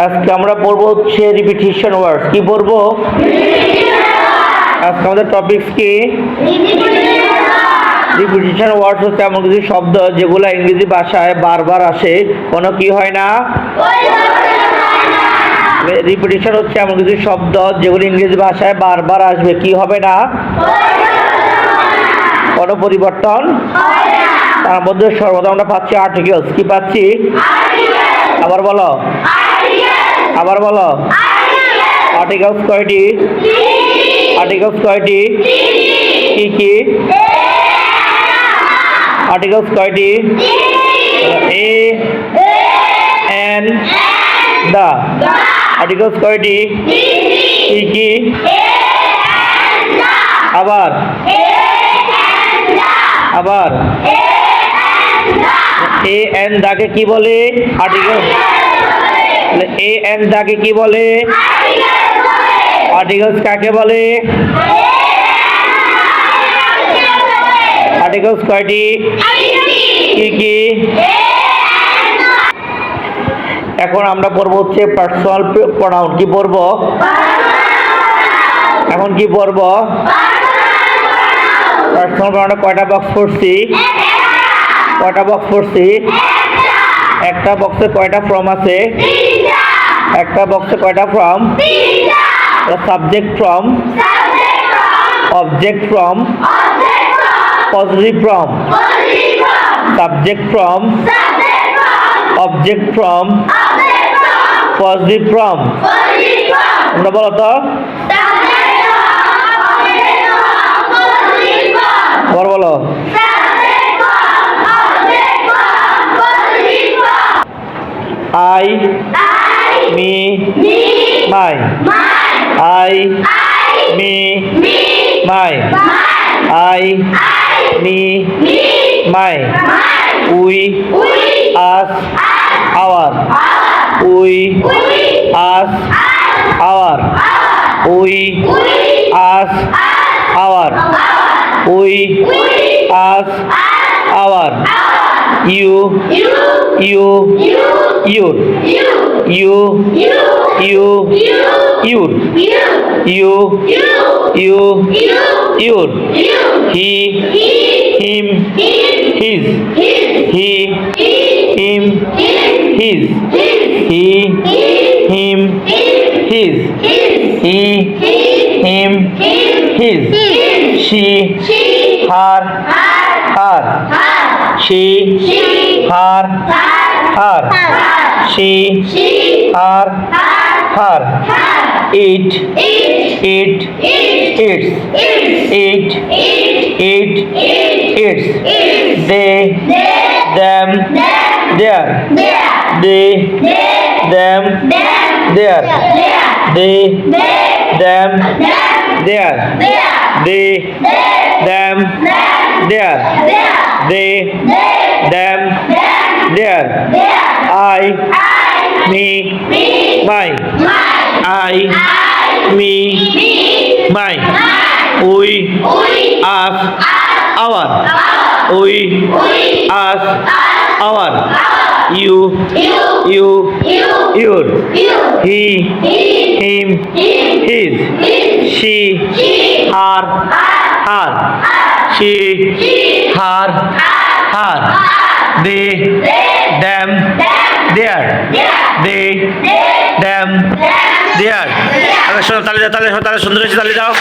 আজকে আমরা পড়বো হচ্ছে রিপিটিশন ওয়ার্ডস। কি পড়বো আজকে? আমাদের টপিকস কি? রিপিটিশন ওয়ার্ডস হচ্ছে এমন কিছু শব্দ যেগুলো ইংরেজি ভাষায় বারবার আসে, কোনো কি হয় না। রিপিটিশন হচ্ছে এমন কিছু শব্দ যেগুলো ইংরেজি ভাষায় বারবার আসবে, কি হবে না, কোনো পরিবর্তন। তার মধ্যে সর্বদা আমরা পাচ্ছি আর্টিকেলস। কি পাচ্ছি? আবার বলো, আবার বলো। আর্টিকেলস কয়টি? আর্টিকেলস কয়টি? কি কি? আর্টিকেলস কয়টি? A N the. আর্টিকেলস কয়টি? কি কি? আবার আবার এ এন দাকে কি বলে? আর্টিকেল। এ এন দাকে কি বলে? আর্টিকেলস কাকে বলে? আর্টিকেলস কয়টি? কি কি? এখন আমরা পড়বো হচ্ছে পার্সোনাল প্রোনাউন। কি পড়বো এখন? কি পড়বো? পার্সোনাল প্রোনাউনে কয়টা বক্স পড়ছি? কয়টা বক্স পড়ছি? একটা বক্সে কয়টা ফর্ম আছে? একটা বক্সে কয়টা form? Subject form, object form, positive form. Subject form, object form, positive form. তোমরা বলো তো, আবার বলো। I, me, my. I, me, my. I, me, my. We, us, our. We, us, our. We, us, our. We, us, our. You, your. You, your. He, him, his. He, him, his. He, him, his. He, him, his. She, her, her. She, her, her. She, her, her. It, its. It, its. They, them, their. They, them, their. They, them, their. They, them, their. They, them, their. I, me, my. I, me, my. We, us, our. We, us, our. You, your. He, him, his. She, her, her. She, her, her. They, them, their. They, them, their. তাহলে সুন্দর হয়েছে, তাহলে যাও।